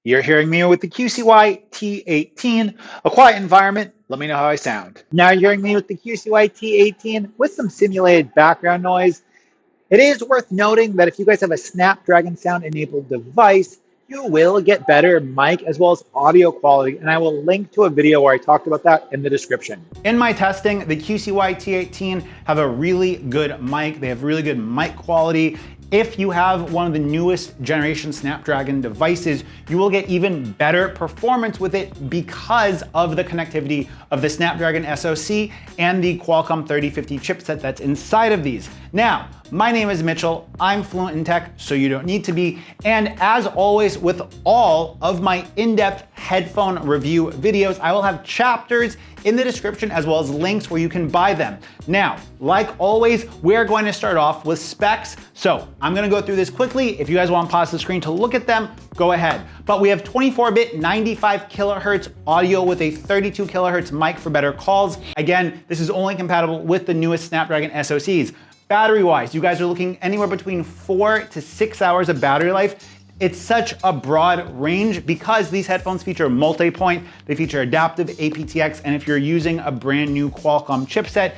You're hearing me with the QCY T18, a quiet environment. Let me know how I sound. Now you're hearing me with the QCY T18 with some simulated background noise. It is worth noting that if you guys have a Snapdragon sound enabled device, you will get better mic as well as audio quality, and I will link to a video where I talked about that in the description. In my testing, the QCY T18 have a really good mic. They have really good mic quality. If you have one of the newest generation Snapdragon devices, you will get even better performance with it because of the connectivity of the Snapdragon SoC and the Qualcomm 3050 chipset that's inside of these. Now, my name is Mitchell. I'm fluent in tech, so you don't need to be. And as always, with all of my in-depth headphone review videos, I will have chapters in the description as well as links where you can buy them. Now, like always, we're going to start off with specs. So I'm gonna go through this quickly. If you guys want to pause the screen to look at them, go ahead. But we have 24-bit 95 kilohertz audio with a 32 kilohertz mic for better calls. Again, this is only compatible with the newest Snapdragon SoCs. Battery-wise, you guys are looking anywhere between 4 to 6 hours of battery life. It's such a broad range because these headphones feature multi-point, they feature adaptive aptX, and if you're using a brand new Qualcomm chipset,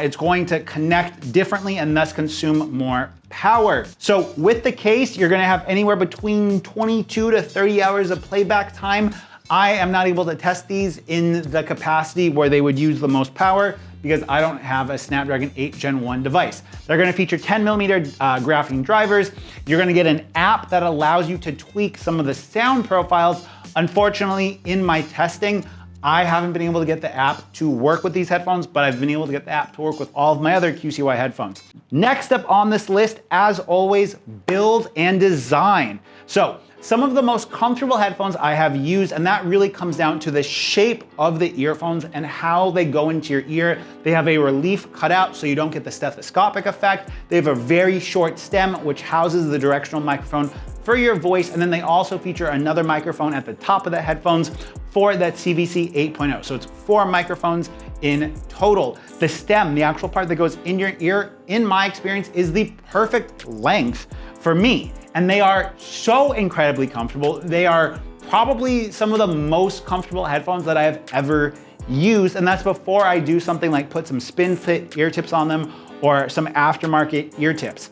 it's going to connect differently and thus consume more power. So with the case, you're gonna have anywhere between 22 to 30 hours of playback time. I am not able to test these in the capacity where they would use the most power because I don't have a Snapdragon 8 Gen 1 device. They're gonna feature 10mm graphene drivers. You're gonna get an app that allows you to tweak some of the sound profiles. Unfortunately, in my testing, I haven't been able to get the app to work with these headphones, but I've been able to get the app to work with all of my other QCY headphones. Next up on this list, as always, build and design. So, some of the most comfortable headphones I have used, and that really comes down to the shape of the earphones and how they go into your ear. They have a relief cutout so you don't get the stethoscopic effect. They have a very short stem which houses the directional microphone for your voice, and then they also feature another microphone at the top of the headphones for that CVC 8.0. So it's 4 microphones in total. The stem, the actual part that goes in your ear, in my experience, is the perfect length for me. And they are so incredibly comfortable. They are probably some of the most comfortable headphones that I have ever used. And that's before I do something like put some spin fit ear tips on them or some aftermarket ear tips.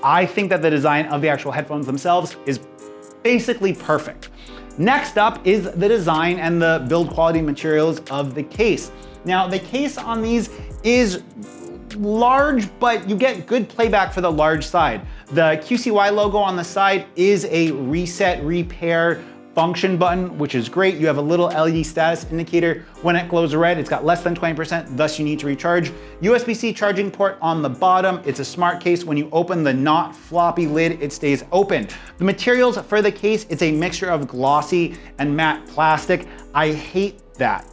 I think that the design of the actual headphones themselves is basically perfect. Next up is the design and the build quality materials of the case. Now, the case on these is large, but you get good playback for the large side. The QCY logo on the side is a reset repair function button, which is great. You have a little LED status indicator. When it glows red, it's got less than 20%, thus you need to recharge. USB-C charging port on the bottom. It's a smart case. When you open the not floppy lid, it stays open. The materials for the case, it's a mixture of glossy and matte plastic. I hate that.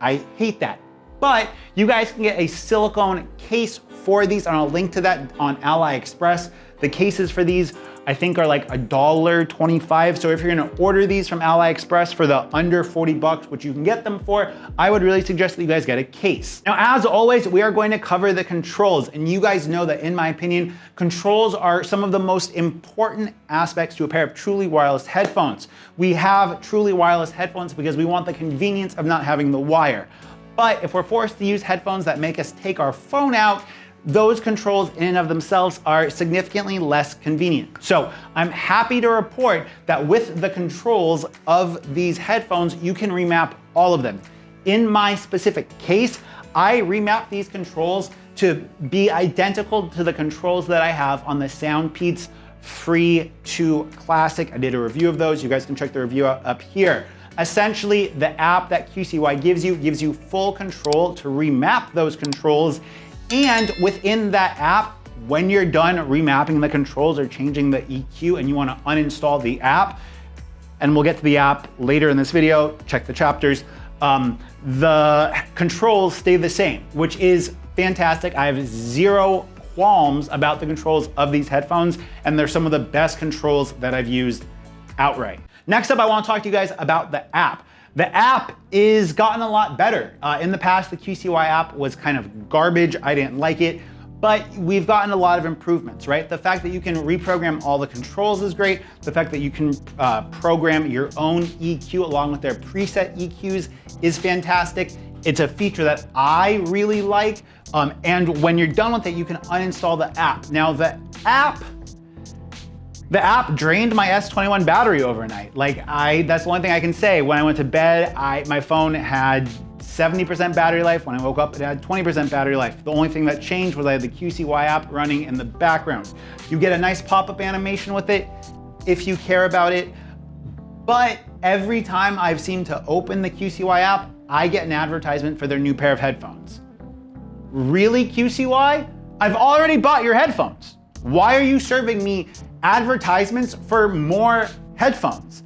I hate that. But you guys can get a silicone case for these, and I'll link to that on AliExpress. The cases for these, I think, are like $1.25. So if you're gonna order these from AliExpress for the under 40 bucks, which you can get them for, I would really suggest that you guys get a case. Now, as always, we are going to cover the controls. And you guys know that, in my opinion, controls are some of the most important aspects to a pair of truly wireless headphones. We have truly wireless headphones because we want the convenience of not having the wire. But if we're forced to use headphones that make us take our phone out, those controls in and of themselves are significantly less convenient. So I'm happy to report that with the controls of these headphones, you can remap all of them. In my specific case, I remap these controls to be identical to the controls that I have on the SoundPeats Free 2 Classic. I did a review of those. You guys can check the review out up here. Essentially, the app that QCY gives you full control to remap those controls. And within that app, when you're done remapping the controls or changing the EQ and you want to uninstall the app, and we'll get to the app later in this video, check the chapters, the controls stay the same, which is fantastic. I have zero qualms about the controls of these headphones, and they're some of the best controls that I've used outright. Next up, I want to talk to you guys about the app. The app is gotten a lot better. In the past, the QCY app was kind of garbage. I didn't like it. but we've gotten a lot of improvements, right? The fact that you can reprogram all the controls is great. The fact that you can program your own EQ along with their preset EQs is fantastic. It's a feature that I really like. And when you're done with it, you can uninstall the app. Now the app drained my S21 battery overnight. That's the only thing I can say. When I went to bed, my phone had 70% battery life. When I woke up, it had 20% battery life. The only thing that changed was I had the QCY app running in the background. You get a nice pop-up animation with it if you care about it. But every time I've seemed to open the QCY app, I get an advertisement for their new pair of headphones. Really, QCY? I've already bought your headphones. Why are you serving me advertisements for more headphones?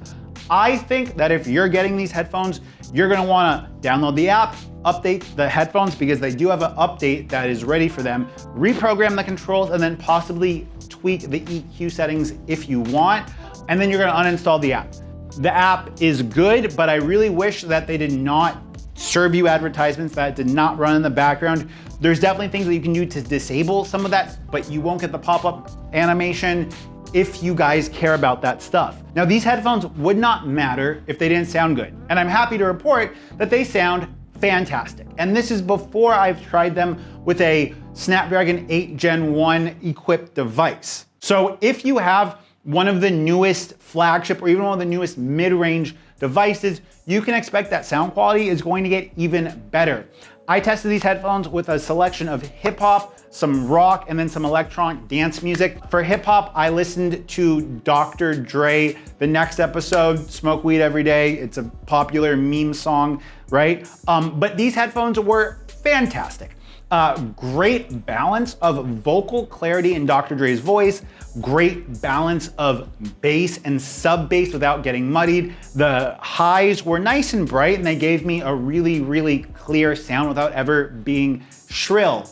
I think that if you're getting these headphones, you're gonna wanna download the app, update the headphones because they do have an update that is ready for them, reprogram the controls, and then possibly tweak the EQ settings if you want, and then you're gonna uninstall the app. The app is good, but I really wish that they did not serve you advertisements that did not run in the background. There's definitely things that you can do to disable some of that, but you won't get the pop-up animation if you guys care about that stuff. Now, these headphones would not matter if they didn't sound good. And I'm happy to report that they sound fantastic. And this is before I've tried them with a Snapdragon 8 Gen 1 equipped device. So if you have one of the newest flagship or even one of the newest mid-range devices, you can expect that sound quality is going to get even better. I tested these headphones with a selection of hip hop, some rock, and then some electronic dance music. For hip hop, I listened to Dr. Dre, The Next Episode, Smoke Weed Every Day. It's a popular meme song, right? But these headphones were fantastic. Great balance of vocal clarity in Dr. Dre's voice, great balance of bass and sub bass without getting muddied. The highs were nice and bright and they gave me a really, really clear sound without ever being shrill.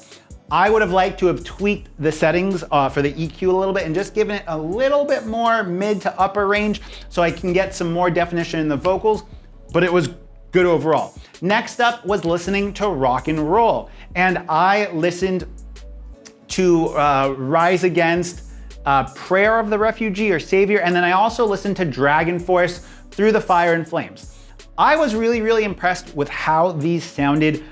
I would have liked to have tweaked the settings for the EQ a little bit and just given it a little bit more mid to upper range so I can get some more definition in the vocals, but it was good overall. Next up was listening to rock and roll. And I listened to Rise Against, Prayer of the Refugee or Savior, and then I also listened to Dragon Force, Through the Fire and Flames. I was really, really impressed with how these sounded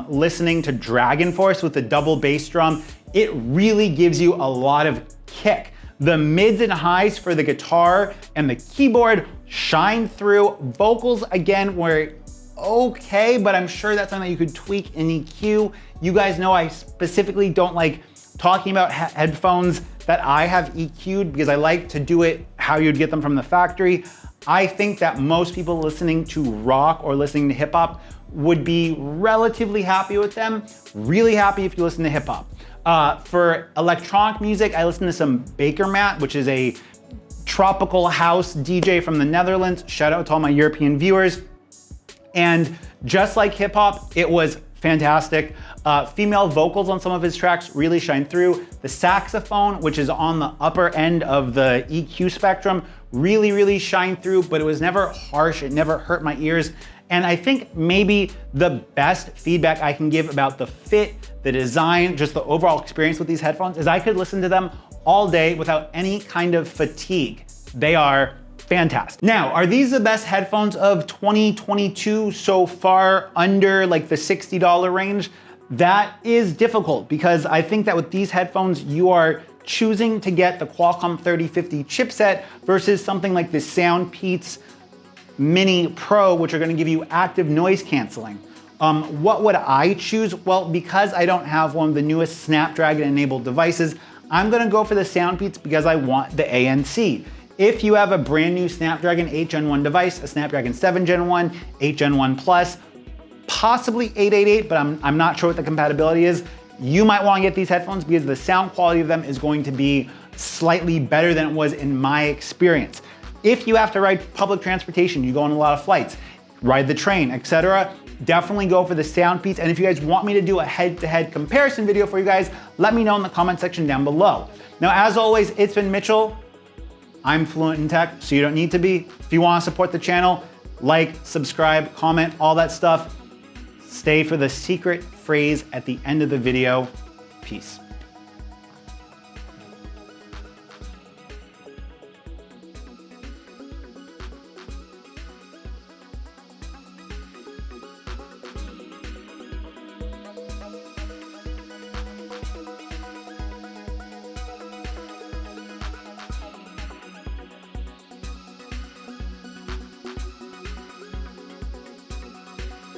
listening to Dragon Force with the double bass drum. It really gives you a lot of kick. The mids and highs for the guitar and the keyboard shine through. Vocals, again, were okay, but I'm sure that's something that you could tweak in EQ. You guys know I specifically don't like talking about headphones that I have EQ'd because I like to do it how you'd get them from the factory. I think that most people listening to rock or listening to hip hop would be relatively happy with them. Really happy if you listen to hip hop. For electronic music, I listen to some Baker Matt, which is a tropical house DJ from the Netherlands. Shout out to all my European viewers. And just like hip hop, it was fantastic. Female vocals on some of his tracks really shine through. The saxophone, which is on the upper end of the EQ spectrum, really, really shine through, but it was never harsh. It never hurt my ears. And I think maybe the best feedback I can give about the fit, the design, just the overall experience with these headphones is I could listen to them all day without any kind of fatigue. They are fantastic. Now, are these the best headphones of 2022 so far under like the $60 range? That is difficult because I think that with these headphones, you are choosing to get the Qualcomm 3050 chipset versus something like the Soundpeats Mini Pro, which are gonna give you active noise canceling. What would I choose? Well, because I don't have one of the newest Snapdragon enabled devices, I'm gonna go for the Soundpeats because I want the ANC. If you have a brand new Snapdragon 8 Gen 1 device, a Snapdragon 7 Gen 1, 8 Gen 1 Plus, possibly 888, but I'm not sure what the compatibility is, you might wanna get these headphones because the sound quality of them is going to be slightly better than it was in my experience. If you have to ride public transportation, you go on a lot of flights, ride the train, etc., definitely go for the Soundpeats. And if you guys want me to do a head-to-head comparison video for you guys, let me know in the comment section down below. Now, as always, it's been Mitchell. I'm fluent in tech, so you don't need to be. If you want to support the channel, like, subscribe, comment, all that stuff. Stay for the secret phrase at the end of the video. Peace.